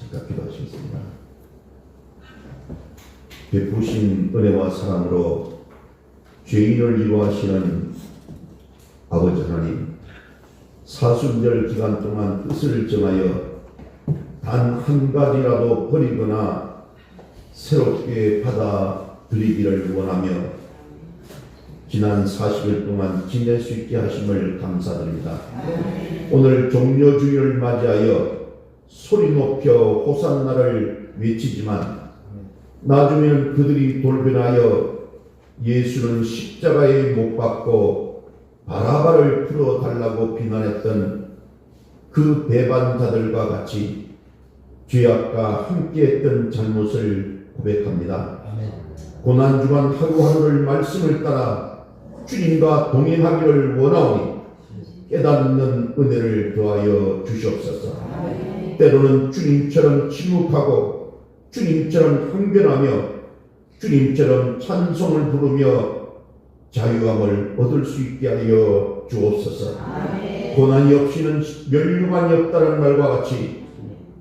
즉각 기도하시겠습니다. 베푸신 은혜와 사랑으로 죄인을 위로하시는 아버지 하나님, 사순절 기간 동안 뜻을 정하여 단 한 가지라도 버리거나 새롭게 받아들이기를 원하며 지난 40일 동안 지낼 수 있게 하심을 감사드립니다. 오늘 종려주일을 맞이하여 소리 높여 호산나를 외치지만 나중에는 그들이 돌변하여 예수는 십자가에 못 박고 바라바를 풀어달라고 비난했던 그 배반자들과 같이 죄악과 함께했던 잘못을 고백합니다. 고난주간 하루하루를 말씀을 따라 주님과 동행하기를 원하오니 깨닫는 은혜를 더하여 주시옵소서. 때로는 주님처럼 침묵하고 주님처럼 항변하며 주님처럼 찬송을 부르며 자유함을 얻을 수 있게 하여 주옵소서. 고난이 없이는 멸류관이 없다는 말과 같이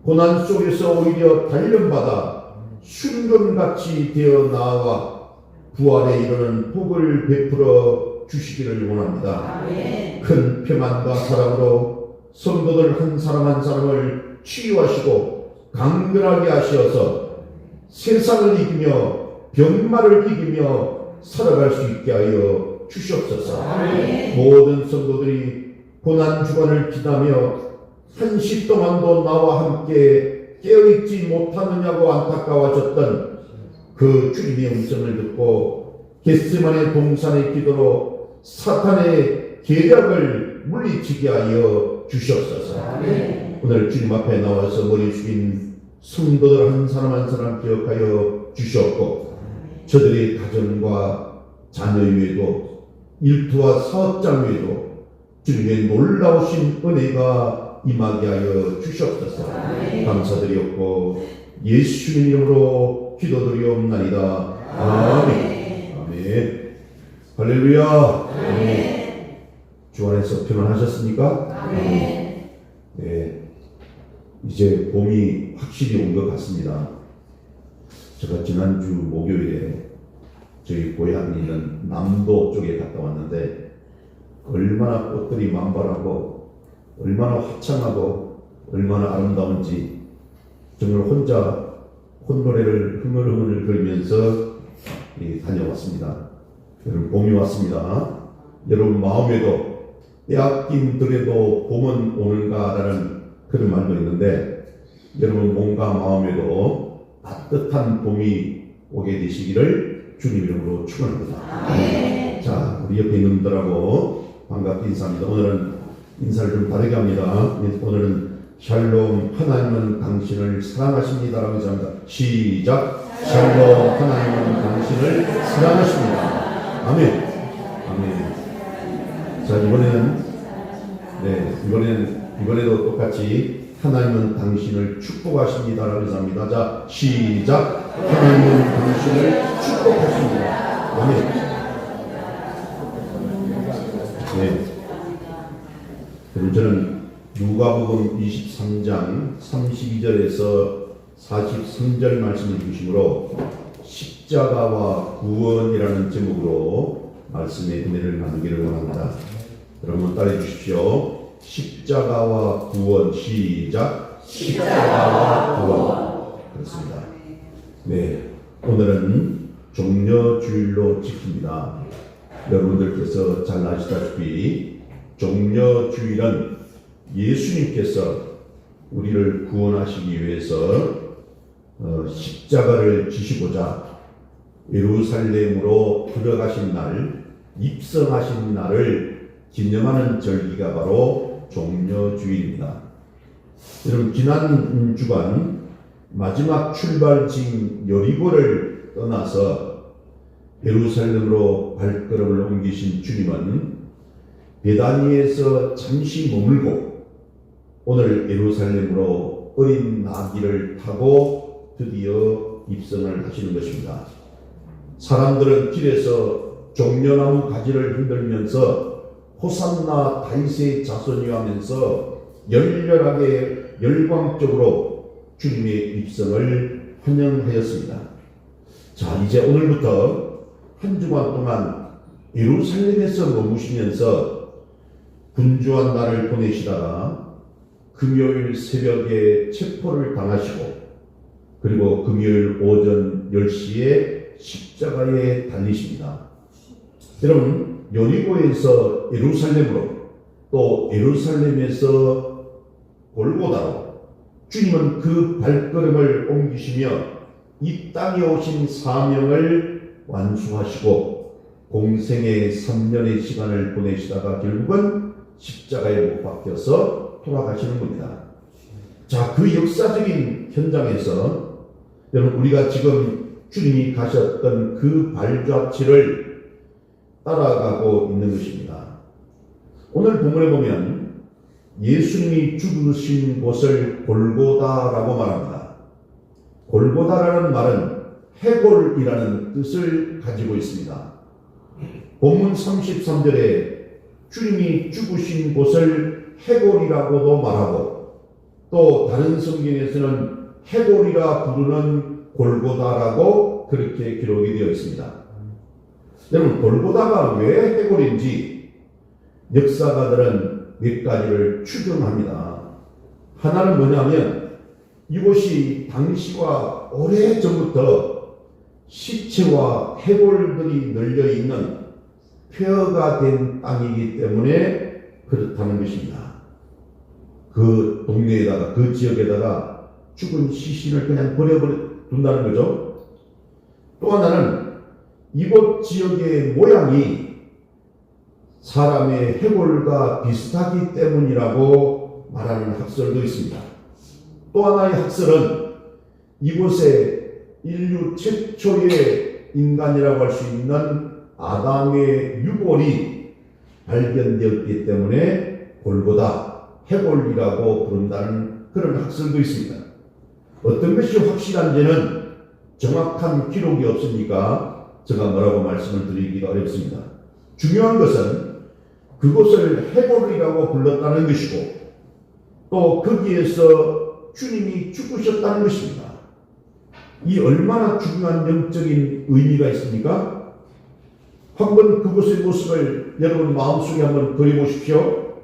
고난 속에서 오히려 단련받아 순금같이 되어 나와 부활에 이르는 복을 베풀어 주시기를 원합니다. 큰 평안과 사랑으로 성도들 한 사람 한 사람을 치유하시고 강건하게 하시어서 세상을 이기며 병마를 이기며 살아갈 수 있게 하여 주시옵소서. 모든 성도들이 고난주간을 지나며 한시 동안도 나와 함께 깨어있지 못하느냐고 안타까워졌던 그 주님의 음성을 듣고 겟세마네 동산의 기도로 사탄의 계략을 물리치게 하여 주시옵소서. 오늘 주님 앞에 나와서 머리 숙인 성도들 한 사람 한 사람 기억하여 주시옵고 저들의 가정과 자녀 위에도 일터와 사업장 위에도 주님의 놀라우신 은혜가 임하게 하여 주시옵소서. 감사드리옵고 예수님 이름으로 기도드리옵나이다. 아멘. 아멘. 할렐루야. 아멘. 주 안에서 평안하셨습니까? 아멘. 네, 이제 봄이 확실히 온 것 같습니다. 제가 지난주 목요일에 저희 고향이 있는 남도 쪽에 갔다 왔는데 얼마나 꽃들이 만발하고 얼마나 화창하고 얼마나 아름다운지 정말 혼자 콧노래를 흥얼흥얼 그리면서 다녀왔습니다. 여러분, 봄이 왔습니다. 여러분 마음에도 빼앗김들에도 봄은 오는가라는 그런 말도 있는데 여러분 몸과 마음에도 따뜻한 봄이 오게 되시기를 주님 이름으로 축원합니다. 네. 자, 우리 옆에 있는 분들하고 반갑게 인사합니다. 오늘은 인사를 좀 다르게 합니다. 오늘은 샬롬, 하나님은 당신을 사랑하십니다라고 인사합니다. 시작. 샬롬, 하나님은 당신을 사랑하십니다. 아멘. 아멘. 자, 이번에도 똑같이 하나님은 당신을 축복하십니다라고 인사합니다. 자, 시작. 하나님은 당신을 축복하십니다. 아멘. 네. 저는 누가복음 23장 32절에서 43절 말씀을 중심으로 십자가와 구원이라는 제목으로 말씀의 은혜를 나누기를 원합니다. 여러분 따라해 주십시오. 십자가와 구원. 시작. 십자가와 구원. 그렇습니다. 네, 오늘은 종려주일로 지킵니다. 여러분들께서 잘 아시다시피 종려주일은 예수님께서 우리를 구원하시기 위해서 십자가를 지시고자 예루살렘으로 들어가신 날, 입성하신 날을 기념하는 절기가 바로 종려주일입니다. 여러분, 지난 주간 마지막 출발지인 여리고를 떠나서 예루살렘으로 발걸음을 옮기신 주님은 베다니에서 잠시 머물고 오늘 예루살렘으로 어린 나귀를 타고 드디어 입성을 하시는 것입니다. 사람들은 길에서 종려나무 가지를 흔들면서 호산나 다윗의 자손이 하면서 열렬하게 열광적으로 주님의 입성을 환영하였습니다. 자, 이제 오늘부터 한 주간 동안 예루살렘에서 머무시면서 분주한 날을 보내시다가 금요일 새벽에 체포를 당하시고 그리고 금요일 오전 10시에 십자가에 달리십니다. 여러분, 여리고에서 예루살렘으로 또 예루살렘에서 골고다로 주님은 그 발걸음을 옮기시며 이 땅에 오신 사명을 완수하시고 공생의 3년의 시간을 보내시다가 결국은 십자가에 못 박혀서 돌아가시는 겁니다. 자, 그 역사적인 현장에서 여러분, 우리가 지금 주님이 가셨던 그 발자취를 따라가고 있는 것입니다. 오늘 본문에 보면 예수님이 죽으신 곳을 골고다라고 말합니다. 골고다라는 말은 해골이라는 뜻을 가지고 있습니다. 본문 33절에 주님이 죽으신 곳을 해골이라고도 말하고 또 다른 성경에서는 해골이라 부르는 골고다라고 그렇게 기록이 되어 있습니다. 여러분, 골고다가 왜 해골인지 역사가들은 몇 가지를 추정합니다. 하나는 뭐냐면 이곳이 당시와 오래전부터 시체와 해골들이 널려있는 폐허가 된 땅이기 때문에 그렇다는 것입니다. 그 동네에다가 그 지역에다가 죽은 시신을 그냥 버려둔다는 거죠. 또 하나는 이곳 지역의 모양이 사람의 해골과 비슷하기 때문이라고 말하는 학설도 있습니다. 또 하나의 학설은 이곳에 인류 최초의 인간이라고 할 수 있는 아담의 유골이 발견되었기 때문에 골고다, 해골이라고 부른다는 그런 학설도 있습니다. 어떤 것이 확실한지는 정확한 기록이 없으니까 제가 뭐라고 말씀을 드리기가 어렵습니다. 중요한 것은 그곳을 해골이라고 불렀다는 것이고 또 거기에서 주님이 죽으셨다는 것입니다. 이 얼마나 중요한 영적인 의미가 있습니까? 한번 그곳의 모습을 여러분 마음속에 한번 그려보십시오.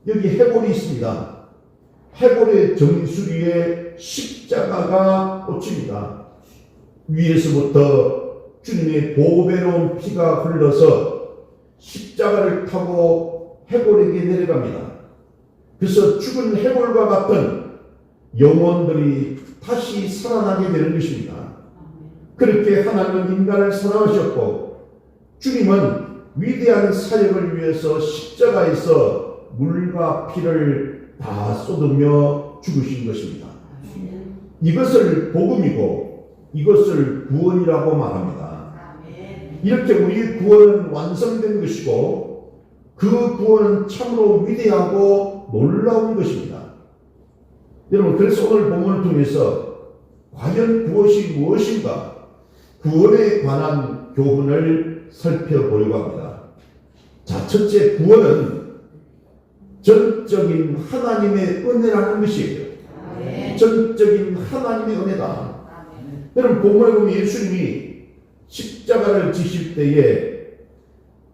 여기 해골이 있습니다. 해골의 정수리에 십자가가 꽂힙니다. 위에서부터 주님의 보배로운 피가 흘러서 십자가를 타고 해골에게 내려갑니다. 그래서 죽은 해골과 같은 영혼들이 다시 살아나게 되는 것입니다. 그렇게 하나님은 인간을 사랑하셨고 주님은 위대한 사역을 위해서 십자가에서 물과 피를 다 쏟으며 죽으신 것입니다. 이것을 복음이고 이것을 구원이라고 말합니다. 이렇게 우리의 구원은 완성된 것이고 그 구원은 참으로 위대하고 놀라운 것입니다. 여러분, 그래서 오늘 본문을 통해서 과연 그것이 무엇인가 구원에 관한 교훈을 살펴보려고 합니다. 자, 첫째, 구원은 전적인 하나님의 은혜라는 것이에요. 전적인 하나님의 은혜다. 여러분, 본문에 보면 예수님이 십자가를 지실 때에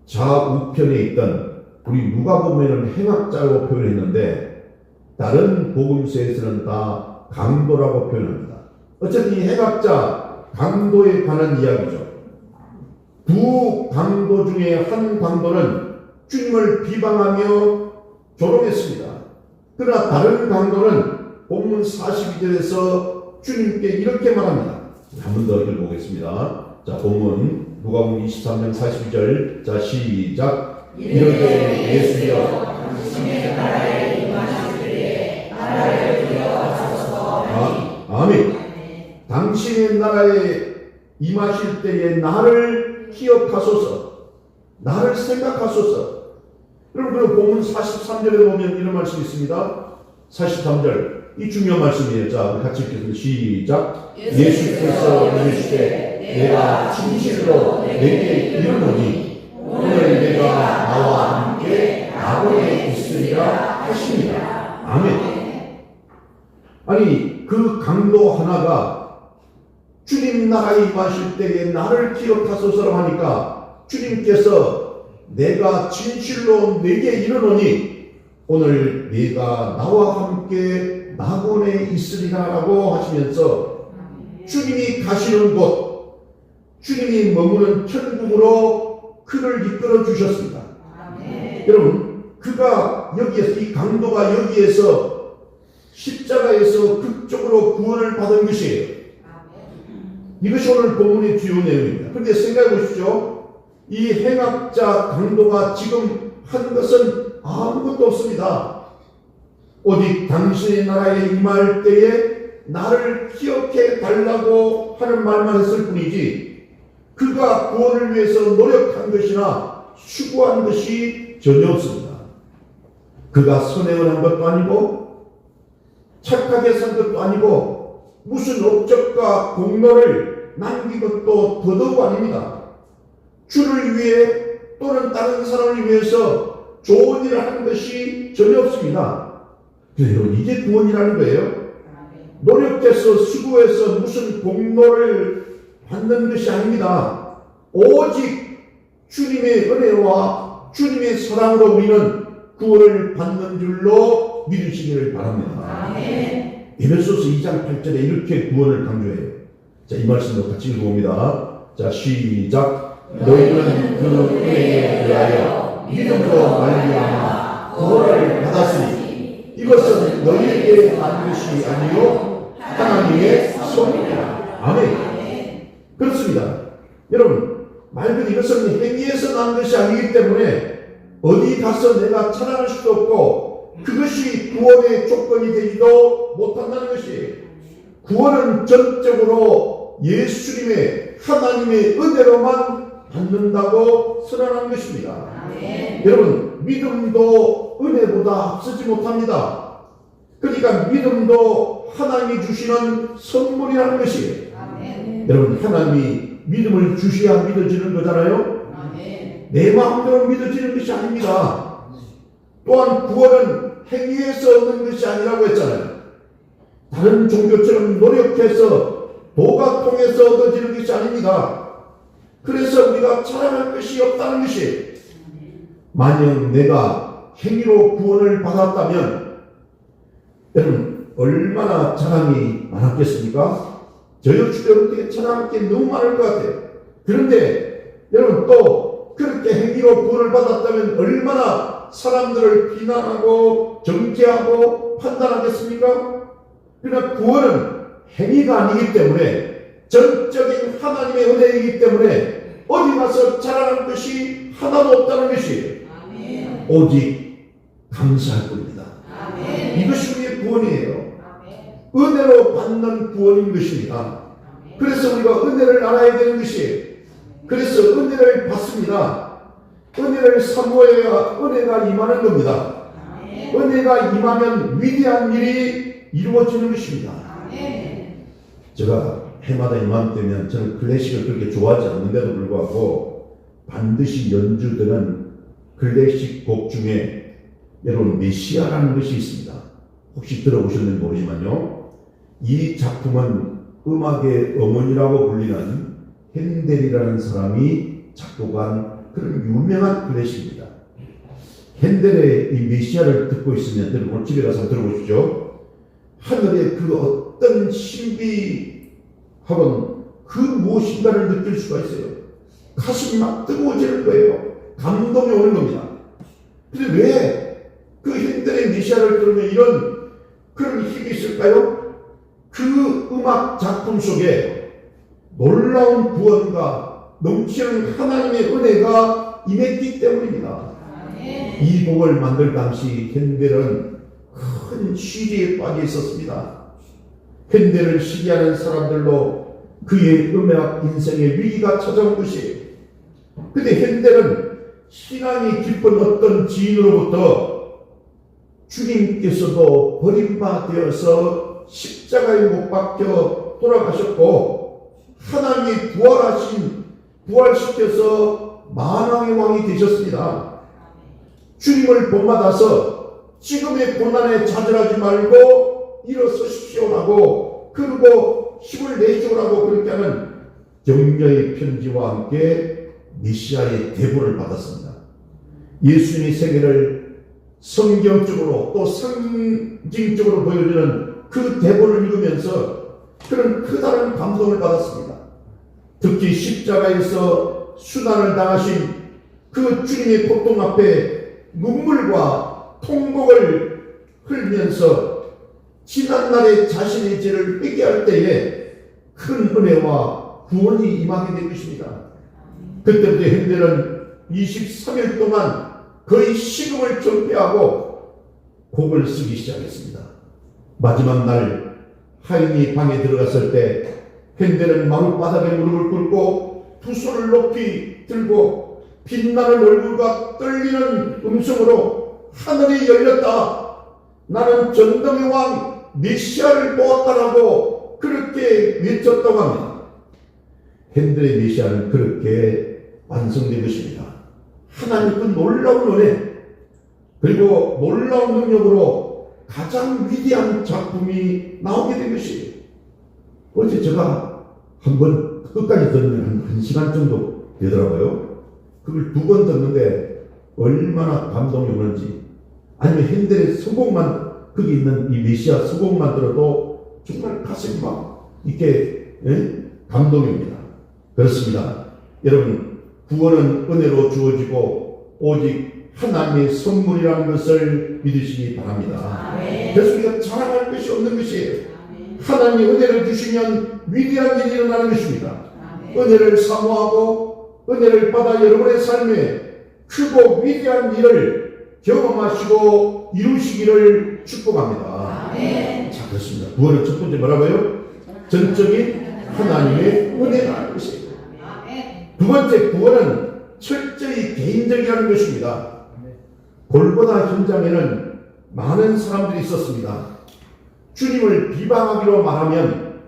좌우편에 있던 우리 누가복음에는 행악자라고 표현했는데 다른 복음서에서는 다 강도라고 표현합니다. 어쨌든 이 행악자 강도에 관한 이야기죠. 두 강도 중에 한 강도는 주님을 비방하며 조롱했습니다. 그러나 다른 강도는 본문 42절에서 주님께 이렇게 말합니다. 한 번 더 읽어보겠습니다. 자, 본문 누가복음 23장 42절. 자, 시작. 이르되 예수여 당신의 나라에 임하실 때에 나라를 데려가소서. 아멘. 당신의 나라에 임하실 때에 나를 기억하소서. 나를 생각하소서. 여러분, 그 본문 43절에 보면 이런 말씀이 있습니다. 43절. 이 중요한 말씀이에요. 자, 같이 읽겠습니다. 시작. 예수께서 이르시되 내가 진실로 내게 이르노니 오늘 내가 나와 함께 낙원에 있으리라 하십니다. 아멘. 아니, 그 강 하나가 주님 나라에 임하실 때에 나를 기억하소서라 하니까 주님께서 내가 진실로 내게 이르노니 오늘 네가 나와 함께 낙원에 있으리라라고 하시면서 주님이 가시는 곳, 주님이 머무는 천국으로 그를 이끌어 주셨습니다. 여러분, 그가 여기에서, 이 강도가 여기에서 십자가에서 극적으로 구원을 받은 것이에요. 이것이 오늘 본문의 주요 내용입니다. 그런데 생각해 보십시오. 이 행악자 강도가 지금 한 것은 아무것도 없습니다. 오직 당신의 나라에 임할 때에 나를 기억해 달라고 하는 말만 했을 뿐이지 그가 구원을 위해서 노력한 것이나 수고한 것이 전혀 없습니다. 그가 선행을 한 것도 아니고 착하게 산 것도 아니고 무슨 업적과 공로를 남긴 것도 더더욱 아닙니다. 주를 위해 또는 다른 사람을 위해서 좋은 일을 하는 것이 전혀 없습니다. 그래요, 이게 구원이라는 거예요. 노력해서 수고해서 무슨 공로를 받는 것이 아닙니다. 오직 주님의 은혜와 주님의 사랑으로 우리는 구원을 받는 줄로 믿으시기를 바랍니다. 에베소서 2장 8절에 이렇게 구원을 강조해요. 자, 이 말씀도 같이 읽어봅니다. 자, 시작. 너희는 그 은혜에 의하여 믿음으로 말미암아 구원을 받았으니 이것은 너희에게 난 것이 아니요 하나님의 선물이라. 아멘. 그렇습니다. 여러분, 말 그대로 이것은 행위에서 난 것이 아니기 때문에 어디 가서 내가 자랑할 수도 없고 그것이 구원의 조건이 되지도 못한다는 것이에요. 구원은 전적으로 예수님의 하나님의 은혜로만 받는다고 선언한 것입니다. 여러분, 믿음도 은혜보다 앞서지 못합니다. 그러니까 믿음도 하나님이 주시는 선물이라는 것이에요. 여러분, 하나님이 믿음을 주셔야 믿어지는 거잖아요. 내 마음대로 믿어지는 것이 아닙니다. 또한 구원은 행위에서 얻는 것이 아니라고 했잖아요. 다른 종교처럼 노력해서 도가 통해서 얻어지는 것이 아닙니다. 그래서 우리가 자랑할 것이 없다는 것이, 만약 내가 행위로 구원을 받았다면 여러분 얼마나 자랑이 많았겠습니까? 저 역시 여러분께 자랑할 게 너무 많을 것 같아요. 그런데 여러분 또 그렇게 행위로 구원을 받았다면 얼마나 사람들을 비난하고 정죄하고 판단하겠습니까? 그러나 구원은 행위가 아니기 때문에 전적인 하나님의 은혜이기 때문에 어디 가서 자랑할 것이 하나도 없다는 것이에요. 오직 감사할 뿐입니다. 이것이 우리의 구원이에요. 은혜로 받는 구원인 것입니다. 그래서 우리가 은혜를 알아야 되는 것이에요. 그래서 은혜를 받습니다. 은혜를 사모해야 은혜가 임하는 겁니다. 은혜가 임하면 위대한 일이 이루어지는 것입니다. 제가 해마다 이맘때면 저는 클래식을 그렇게 좋아하지 않는데도 불구하고 반드시 연주되는 클래식 곡 중에 여러분 메시아라는 것이 있습니다. 혹시 들어보셨는지 모르지만요, 이 작품은 음악의 어머니라고 불리는 핸델이라는 사람이 작곡한 그런 유명한 클래식입니다. 핸델의 이 메시아를 듣고 있으면 여러분 집에 가서 들어보십시오. 하늘의 그 어떤 신비하건 그 무엇인가를 느낄 수가 있어요. 가슴이 막 뜨거워지는 거예요. 감동이 오는 겁니다. 근데 왜 그 핸델의 메시아를 들으면 이런 그런 힘이 있을까요? 그 음악 작품 속에 놀라운 구원과 넘치는 하나님의 은혜가 임했기 때문입니다. 이 곡을 만들 당시 핸델은 큰 시리에 빠져 있었습니다. 핸델을 시기하는 사람들로 그의 음악 인생의 위기가 찾아온 것이에요. 근데 핸델은 신앙이 깊은 어떤 지인으로부터 주님께서도 버림받아서 십자가에 못 박혀 돌아가셨고 하나님이 부활시켜서 만왕의 왕이 되셨습니다. 주님을 본받아서 지금의 고난에 좌절하지 말고 일어서십시오라고 그리고 힘을 내주라고 그렇게 하는 격려의 편지와 함께 메시아의 대보를 받았습니다. 예수님의 생애를 성경적으로 또 상징적으로 보여주는 그 대보를 읽으면서 그런 크다란 감동을 받았습니다. 특히 십자가에서 수단을 당하신 그 주님의 고통 앞에 눈물과 통곡을 흘리면서 지난날의 자신의 죄를 회개할 때에 큰 은혜와 구원이 임하게 된 것입니다. 그때부터 현대는 23일 동안 거의 식음을 전폐하고 곡을 쓰기 시작했습니다. 마지막 날 하인이 방에 들어갔을 때 현대는 마룻바닥에 무릎을 꿇고 두 손을 높이 들고 빛나는 얼굴과 떨리는 음성으로 하늘이 열렸다. 나는 전동의 왕 메시아를 보았다라고 그렇게 외쳤다고 합니다. 현대의 메시아는 그렇게 완성된 것입니다. 하나님 그 놀라운 은혜 그리고 놀라운 능력으로 가장 위대한 작품이 나오게 된 것이에요. 어제 제가 한번 끝까지 듣는 한 1시간 정도 되더라고요. 그걸 2번 듣는데 얼마나 감동이 오는지, 아니면 현대의 서곡만 거기 있는 이 메시아 서곡만 들어도 정말 가슴이 막 이렇게 감동입니다. 그렇습니다. 여러분, 구원은 은혜로 주어지고 오직 하나님의 선물이라는 것을 믿으시기 바랍니다. 그래서 우리가 자랑할 것이 없는 것이에요. 하나님이 은혜를 주시면 위대한 일이 일어나는 것입니다. 은혜를 사모하고 은혜를 받아 여러분의 삶에 크고 위대한 일을 경험하시고 이루시기를 축복합니다. 자, 그렇습니다. 구원은 첫 번째 뭐라고요? 전적인 하나님의 은혜라는 것이에요. 두 번째, 구원은 철저히 개인적이라는 것입니다. 골고다 현장에는 많은 사람들이 있었습니다. 주님을 비방하기로 말하면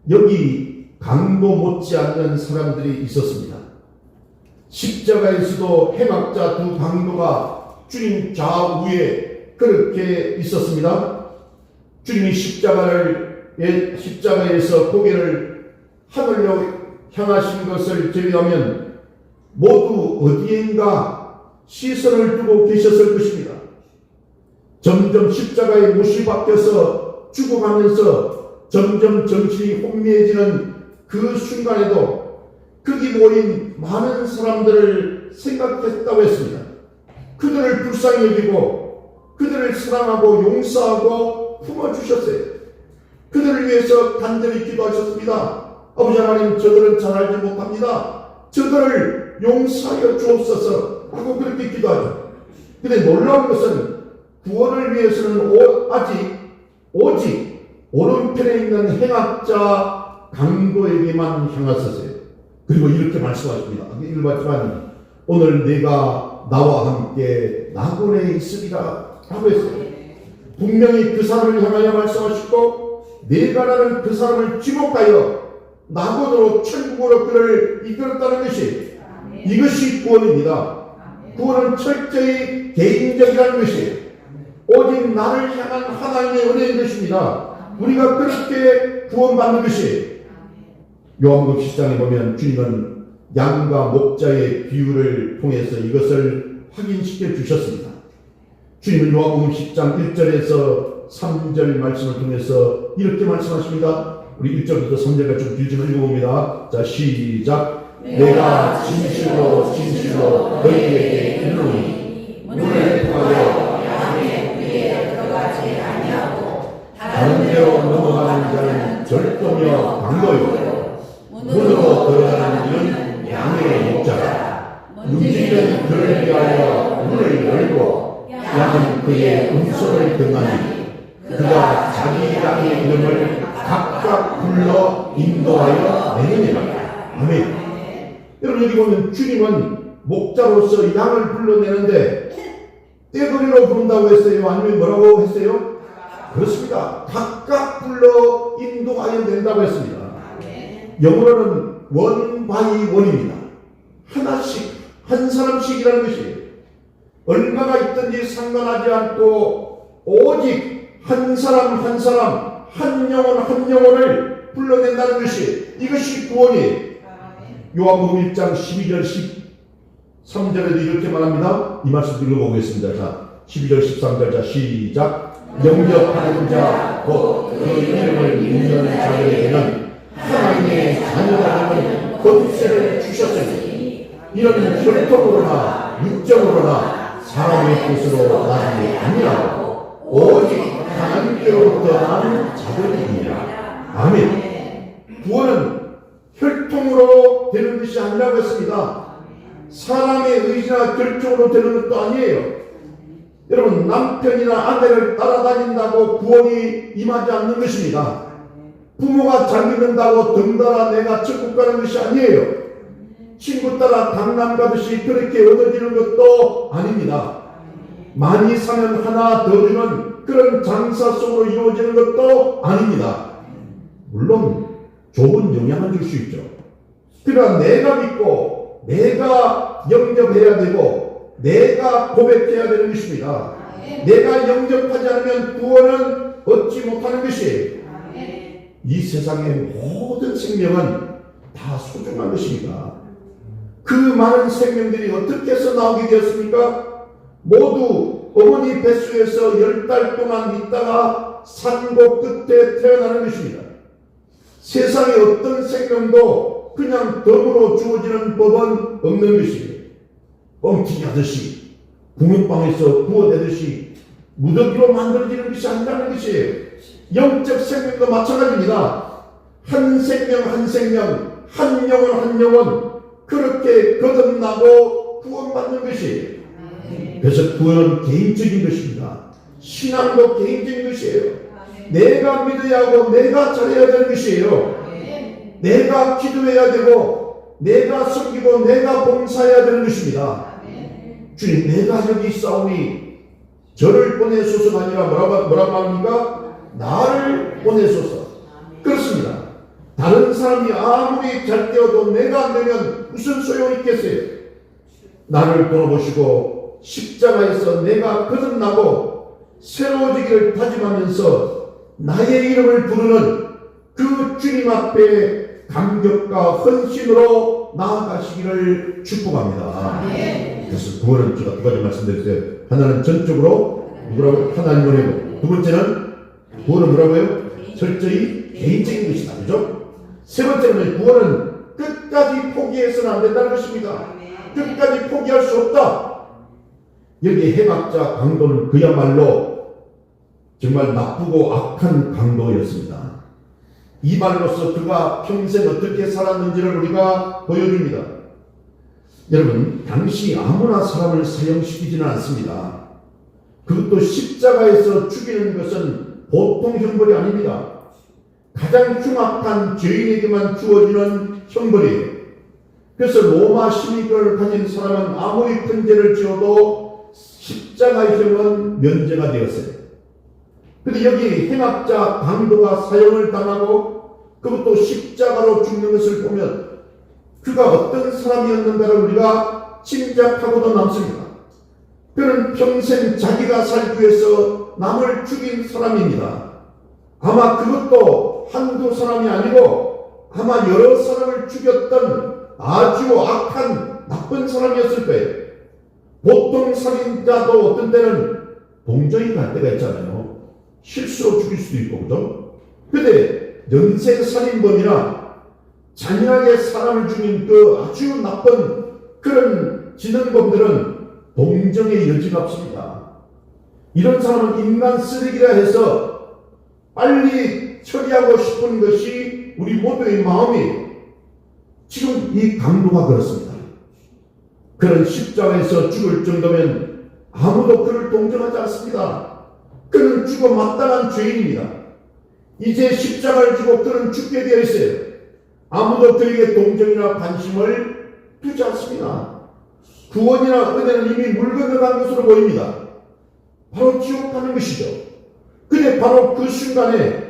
여기 강도 못지않는 사람들이 있었습니다. 십자가에서도 해막자 두 강도가 주님 좌우에 그렇게 있었습니다. 주님이 십자가에서 고개를 하늘로 향하신 것을 제외하면 모두 어디엔가 시선을 두고 계셨을 것입니다. 점점 십자가에 못이 박혀서 죽어가면서 점점 정신이 혼미해지는 그 순간에도 거기 모인 많은 사람들을 생각했다고 했습니다. 그들을 불쌍히 여기고 그들을 사랑하고 용서하고 품어주셨어요. 그들을 위해서 간절히 기도하셨습니다. 아버지 하나님, 저들은 잘 알지 못합니다. 저들을 용서하여 주옵소서 하고 그렇게 기도하죠. 근데 놀라운 것은 구원을 위해서는 오직 오른편에 있는 행악자 강도에게만 향하셨어요. 그리고 이렇게 말씀하십니다. 읽어봤지만 오늘 네가 나와 함께 낙원에 있으리라 하고 했어요. 분명히 그 사람을 향하여 말씀하시고 네가라는 그 사람을 지목하여 낙원으로 천국으로 그를 이끌었다는 것이, 이것이 구원입니다. 구원은 철저히 개인적이라는 것이에요. 오직 나를 향한 하나님의 은혜인 것입니다. 우리가 그렇게 구원받는 것이에요. 요한복음 10장에 보면 주님은 양과 목자의 비유를 통해서 이것을 확인시켜 주셨습니다. 주님은 요한복음 10장 1절에서 3절 말씀을 통해서 이렇게 말씀하십니다. 우리 1절부터 3절까지 좀 길지만 읽어봅니다. 자, 시작. 내가 진실로 진실로 너희에게 이르노니 문을 통하여 양의 귀에 들어가지 아니하고 다른 데로 넘어가는 자는 절도며 강도요, 문으로 들어가는 이는 양의 목자라. 움직이는 그를 위하여 문을 열고 양은 그의 음성을 듣나니 그가 자기 양의 이름을 각각 불러 인도하여 내느니라. 아멘. 여러분, 여기 보면 주님은 목자로서 양을 불러내는데 떼거리로 부른다고 했어요? 아니면 뭐라고 했어요? 그렇습니다. 각각 불러 인도하여 낸다고 했습니다. 영어로는 원 바이 원입니다. 하나씩, 한 사람씩이라는 것이에요. 얼마나 있든지 상관하지 않고 오직 한 사람 한 사람 한 영혼 한 영혼을 불러낸다는 것이 이것이 구원이에요. 요한복음 1장 12절 13절에도 이렇게 말합니다. 이 말씀 읽어보겠습니다. 자, 12절 13절 자 시작. 영접하는 자 곧 그 이름을 믿는 자들에게는 하나님의 자녀가 되는 권세를 주셨으니 이는 혈통으로나 육정으로나 사람의 뜻으로 나는 게 아니라고 오직 하나님께로부터 나는 자들이니라. 아멘. 구원은 혈통으로 되는 것이 아니라고 했습니다. 사람의 의지나 결정으로 되는 것도 아니에요. 여러분, 남편이나 아내를 따라다닌다고 구원이 임하지 않는 것입니다. 부모가 잘 믿는다고 덩달아 내가 천국 가는 것이 아니에요. 친구 따라 강남 가듯이 그렇게 얻어지는 것도 아닙니다. 많이 사면 하나 더 주는 그런 장사 속으로 이루어지는 것도 아닙니다. 물론 좋은 영향을 줄 수 있죠. 그러나 내가 믿고 내가 영접해야 되고 내가 고백해야 되는 것입니다. 내가 영접하지 않으면 구원은 얻지 못하는 것이에요. 이 세상의 모든 생명은 다 소중한 것입니다. 그 많은 생명들이 어떻게 해서 나오게 되었습니까? 모두 어머니 뱃속에서 10달 동안 있다가 산고 끝에 태어나는 것입니다. 세상의 어떤 생명도 그냥 덤으로 주어지는 법은 없는 것입니다. 뻥튀기 하듯이 구멍방에서 구워내듯이 무더기로 만들어지는 것이 아니라는 것이에요. 영적 생명도 마찬가지입니다. 한 생명 한 생명, 한 영혼 한 영혼 그렇게 거듭나고 구원받는 것이에요. 그래서 구원은 개인적인 것입니다. 신앙도 개인적인 것이에요. 내가 믿어야 하고 내가 잘해야 되는 것이에요. 내가 기도해야 되고 내가 섬기고 내가 봉사해야 되는 것입니다. 주님, 내가 여기 있사오니 저를 보내소서가 아니라 뭐라고 합니까? 나를 보내소서. 그렇습니다. 다른 사람이 아무리 잘 되어도 내가 안 되면 무슨 소용이 있겠어요? 나를 돌아보시고 십자가에서 내가 거듭나고 새로워지기를 다짐하면서 나의 이름을 부르는 그 주님 앞에 감격과 헌신으로 나아가시기를 축복합니다. 그래서 구원은 제가 두 가지 말씀드렸어요. 하나는 전적으로 누구라고? 하나님을 해고, 두 번째는 구원은 뭐라고요? 철저히 개인적인 것이다. 그죠? 세 번째는 구원은 끝까지 포기해서는 안 된다는 것입니다. 끝까지 포기할 수 없다. 여기 해박자 강도는 그야말로 정말 나쁘고 악한 강도였습니다. 이 말로서 그가 평생 어떻게 살았는지를 우리가 보여줍니다. 여러분, 당시 아무나 사람을 사형시키지는 않습니다. 그것도 십자가에서 죽이는 것은 보통 형벌이 아닙니다. 가장 흉악한 죄인에게만 주어지는 형벌이에요. 그래서 로마 시민권을 가진 사람은 아무리 큰 죄를 지어도 십자가형은 면제가 되었어요. 근데 여기 행악자 강도가 사형을 당하고 그것도 십자가로 죽는 것을 보면 그가 어떤 사람이었는가를 우리가 짐작하고도 남습니다. 그는 평생 자기가 살기 위해서 남을 죽인 사람입니다. 아마 그것도 한두 사람이 아니고 아마 여러 사람을 죽였던 아주 악한 나쁜 사람이었을 거예요. 보통 살인자도 어떤 때는 동정이 갈 때가 있잖아요. 실수로 죽일 수도 있고, 그죠? 근데 연쇄 살인범이나 잔인하게 사람을 죽인 그 아주 나쁜 그런 진흥범들은 동정의 여지가 없습니다. 이런 사람은 인간 쓰레기라 해서 빨리 처리하고 싶은 것이 우리 모두의 마음이에요. 지금 이 강도가 그렇습니다. 그런 십자가에서 죽을 정도면 아무도 그를 동정하지 않습니다. 그는 죽어 마땅한 죄인입니다. 이제 십자가를 지고 그는 죽게 되어 있어요. 아무도 그에게 동정이나 관심을 두지 않습니다. 구원이나 은혜는 이미 물 건너간 것으로 보입니다. 바로 지옥 가는 것이죠. 근데 바로 그 순간에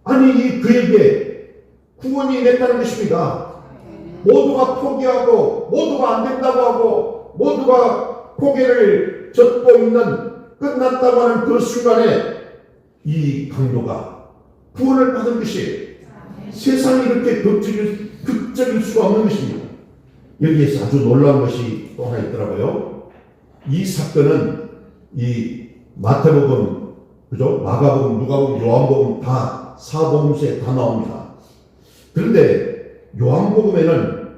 아니 그에게 구원이 됐다는 것입니다. 모두가 포기하고 모두가 안 된다고 하고 모두가 고개를 젓고 있는 끝났다고 하는 그 순간에 이 강도가 구원을 받은 것이에요. 세상이 이렇게 극적일 수가 없는 것입니다. 여기에서 아주 놀라운 것이 또 하나 있더라고요. 이 사건은 이 마태복음, 그죠? 마가복음, 누가복음, 요한복음 다 사복음서에 다 나옵니다. 그런데 요한복음에는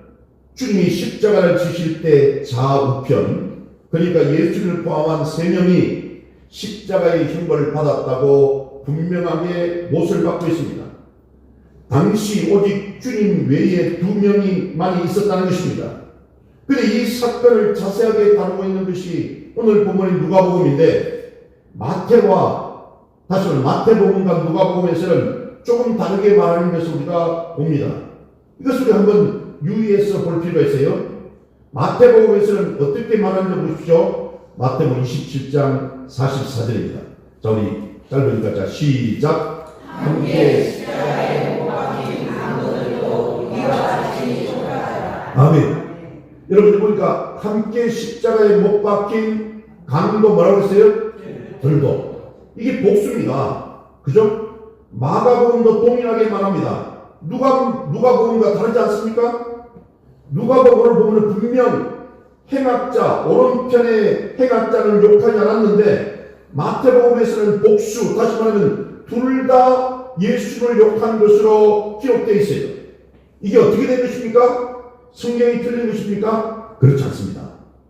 주님이 십자가를 지실 때 좌우편, 그러니까 예수를 포함한 3명이 십자가의 형벌을 받았다고 분명하게 못을 받고 있습니다. 당시 오직 주님 외에 2명이만이 있었다는 것입니다. 그런데 이 사건을 자세하게 다루고 있는 것이 오늘 본문인 누가복음인데, 다시 말해 마태복음과 누가복음에서는 조금 다르게 말하는 것을 우리가 봅니다. 이것을 우리 한번 유의해서 볼 필요가 있어요. 마태복음에서는 어떻게 말하는지 보십시오. 마태복음 27장 44절입니다. 자, 우리 짧으니까 자, 시작. 함께 십자가에 못 박힌 강도들도 이와 같이 쫓아가라. 아멘. 여러분들 보니까 함께 십자가에 못 박힌 강도 뭐라고 했어요? 들도. 이게 복수입니다. 그죠? 마가복음도 동일하게 말합니다. 누가복음과 다르지 않습니까? 누가복음을 보면 분명 행악자, 오른편의 행악자를 욕하지 않았는데, 마태복음에서는 복수, 다시 말하면 둘 다 예수를 욕한 것으로 기록되어 있어요. 이게 어떻게 된 것입니까? 성경이 틀린 것입니까? 그렇지 않습니다.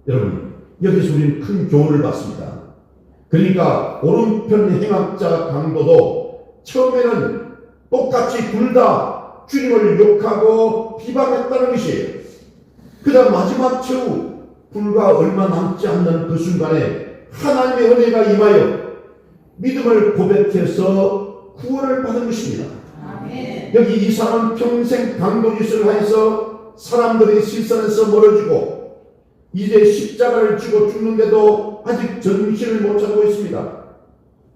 여러분, 여기서 우리는 큰 교훈을 받습니다. 그러니까 오른편 행악자 강도도 처음에는 똑같이 둘 다 주님을 욕하고 비방했다는 것이에요. 그다음 마지막 최후 불과 얼마 남지 않는 그 순간에 하나님의 은혜가 임하여 믿음을 고백해서 구원을 받은 것입니다. 아멘. 여기 이 사람은 평생 강도짓을 하여서 사람들의 시선에서 멀어지고 이제 십자가를 지고 죽는데도 아직 정신을 못 차리고 있습니다.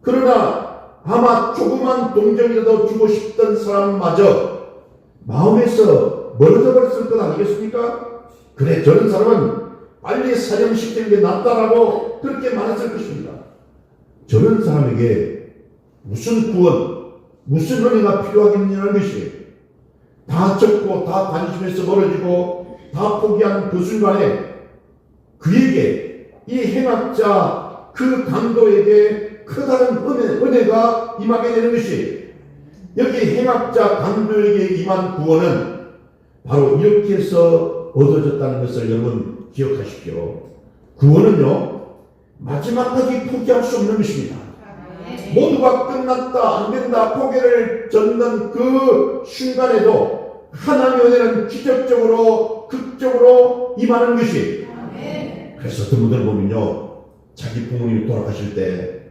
그러나 아마 조그만 동정이라도 주고 싶던 사람마저 마음에서 멀어져 버렸을 것 아니겠습니까? 그래, 저런 사람은 빨리 사형시키는 게 낫다라고 그렇게 말했을 것입니다. 저런 사람에게 무슨 구원, 무슨 은혜가 필요하겠냐는 것이에요. 다 적고 다 관심에서 멀어지고 다 포기한 그 순간에 그에게, 이 행악자 그 강도에게 커다란 은혜가 임하게 되는 것이에요. 여기 행악자 강도에게 임한 구원은 바로 이렇게 해서 얻어졌다는 것을 여러분 기억하십시오. 구원은요, 마지막까지 포기할 수 없는 것입니다. 모두가 끝났다, 안 된다, 포기를 젓는 그 순간에도 하나님의 은혜는 기적적으로, 극적으로 임하는 것이에요. 그래서 어떤 분들은 보면요, 자기 부모님이 돌아가실 때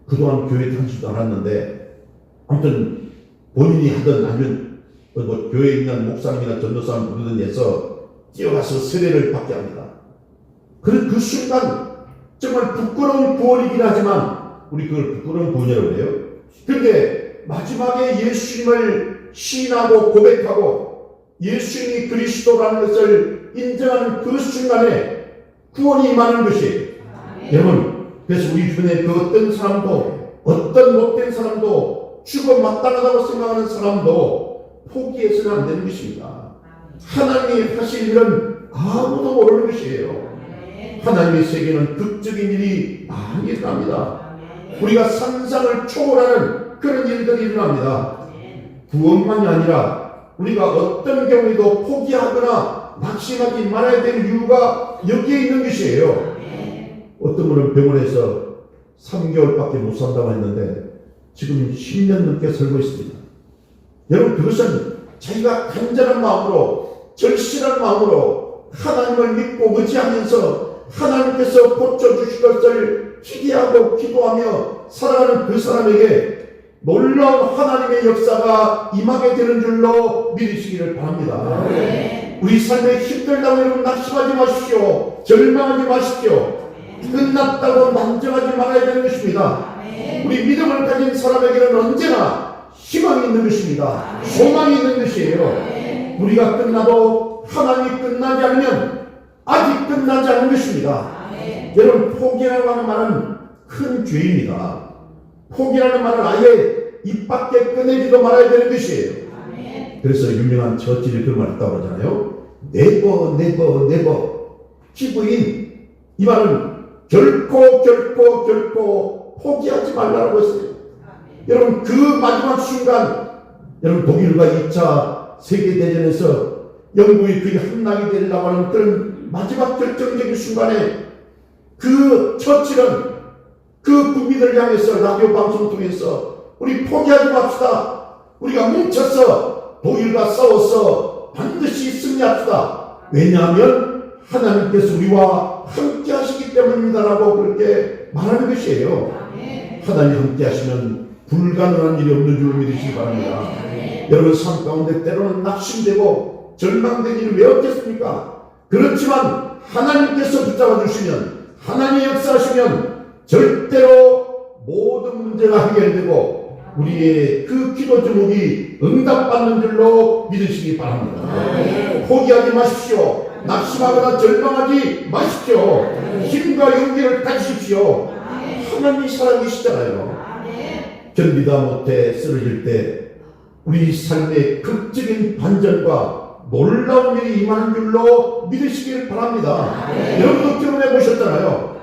그동안 교회에 다니지도 않았는데 아무튼 본인이 하든 아니면 뭐 교회에 있는 목사님이나 전도사님 부르든 해서 뛰어가서 세례를 받게 합니다. 그 순간 정말 부끄러운 구원이긴 하지만 우리 그걸 부끄러운 구원이라고 해요. 그런데 마지막에 예수님을 시인하고 고백하고 예수님이 그리스도라는 것을 인정하는 그 순간에 구원이 임하는 것이에요. 여러분, 그래서 우리 주변에 그 어떤 사람도, 어떤 못된 사람도, 죽어 마땅하다고 생각하는 사람도 포기해서는 안 되는 것입니다. 하나님이 하실 일은 아무도 모르는 것이에요. 하나님의 세계는 극적인 일이 많이 일어납니다. 우리가 상상을 초월하는 그런 일들이 일어납니다. 구원만이 아니라 우리가 어떤 경우에도 포기하거나 낙심하지 말아야 될 이유가 여기에 있는 것이에요. 어떤 분은 병원에서 3개월밖에 못 산다고 했는데 지금 10년 넘게 살고 있습니다. 여러분, 그것은 자기가 간절한 마음으로, 절실한 마음으로 하나님을 믿고 의지하면서 하나님께서 고쳐주실 것을 기대하고 기도하며 살아가는 그 사람에게 놀라운 하나님의 역사가 임하게 되는 줄로 믿으시기를 바랍니다. 우리 삶에 힘들다고 여러분 낙심하지 마십시오. 절망하지 마십시오. 끝났다고 난정하지 말아야 되는 것입니다. 우리 믿음을 가진 사람에게는 언제나 희망이 있는 것입니다. 소망이 있는 것이에요. 우리가 끝나도 하나님이 끝나지 않으면 아직 끝나지 않은 것입니다. 여러분, 포기라고 하는 말은 큰 죄입니다. 포기라는 말은 아예 입 밖에 꺼내지도 말아야 되는 것이에요. 그래서 유명한 처칠이 그런 말 했다고 그러잖아요. 네버 네버 네버 기부인, 이 말은 결코 포기하지 말라고 했어요. 여러분, 그 마지막 순간, 여러분, 독일과 2차 세계대전에서 영국이 그의 함락이 되려고 하는 그런 마지막 결정적인 순간에 그 처칠은 그 국민을 향해서 라디오 방송을 통해서 우리 포기하지 맙시다. 우리가 뭉쳐서 독일과 싸워서 반드시 승리합시다. 왜냐하면 하나님께서 우리와 함께 하시기 때문입니다라고 그렇게 말하는 것이에요. 하나님 함께 하시면 불가능한 일이 없는 줄 믿으시기 바랍니다. 여러분, 삶 가운데 때로는 낙심되고 절망된 일이 왜 없겠습니까? 그렇지만 하나님께서 붙잡아 주시면, 하나님의 역사하시면 절대로 모든 문제가 해결되고 우리의 그 기도 제목이 응답받는 줄로 믿으시기 바랍니다. 포기하지 마십시오. 낙심하거나 절망하지 마십시오. 힘과 용기를 가지십시오. 하나님이 살아계시잖아요. 견디다 못해 쓰러질 때 우리 삶의 극적인 반전과 놀라운 일이 임하는 줄로 믿으시길 바랍니다. 여러분도 경험해 보셨잖아요.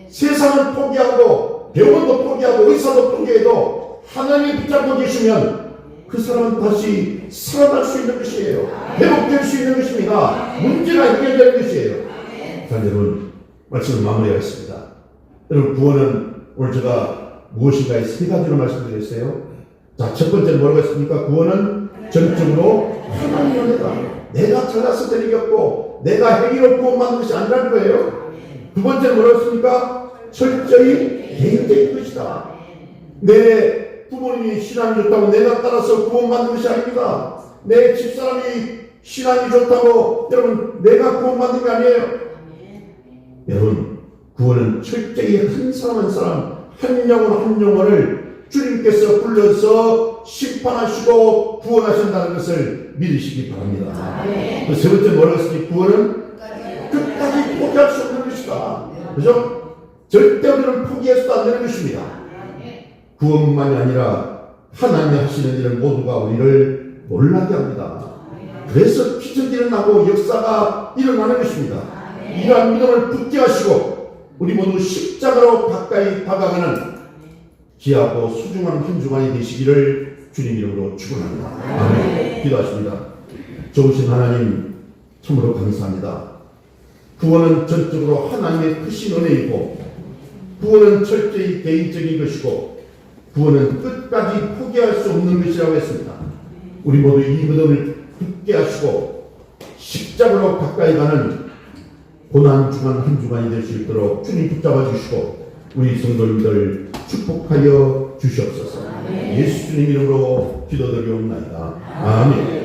세상을 포기하고 병원도 포기하고 의사도 포기해도 하나님이 붙잡고 계시면 그 사람은 다시 살아날 수 있는 것이에요. 회복될 수 있는 것입니다. 문제가 해결되는 것이에요. 자, 여러분, 말씀을 마무리하겠습니다. 여러분, 구원은 오늘 제가 무엇인가에 세 가지로 말씀드렸어요. 자, 첫 번째는 뭐라고 했습니까? 구원은 전적으로 하나님의 은혜다. 내가 잘나서 되는 게 없고 내가 행위로 구원받는 것이 아니라는 거예요. 두 번째는 뭐라고 했습니까? 철저히 개인적인 것이다. 내 부모님이 신앙이 좋다고 내가 따라서 구원받는 것이 아닙니다. 내 집사람이 신앙이 좋다고 여러분 내가 구원받는 게 아니에요. 여러분, 구원은 철저히 한 사람 한 사람, 한 영혼 한 영혼을 주님께서 불러서 심판하시고 구원하신다는 것을 믿으시기 바랍니다. 그 세 번째 뭐라고 했으니 구원은 끝까지 포기할 수 없는 것이다. 그죠? 절대 우리는 포기해서도 안 되는 것입니다. 구원만이 아니라 하나님이 하시는 일은 모두가 우리를 놀라게 합니다. 그래서 기적이 일어나고 역사가 일어나는 것입니다. 이러한 믿음을 붙게 하시고 우리 모두 십자가로 가까이 다가가는 귀하고 소중한 한 주간이 되시기를 주님 이름으로 축원합니다. 아멘. 기도하십니다. 좋으신 하나님, 참으로 감사합니다. 구원은 전적으로 하나님의 크신 은혜이고 구원은 철저히 개인적인 것이고 구원은 끝까지 포기할 수 없는 것이라고 했습니다. 우리 모두 이 믿음을 굳게 하시고 십자가로 가까이 가는 고난 주간 한 주간이 될 수 있도록 주님 붙잡아 주시고 우리 성도님들 축복하여 주시옵소서. 예수 주님 이름으로 기도드리옵나이다. 아멘.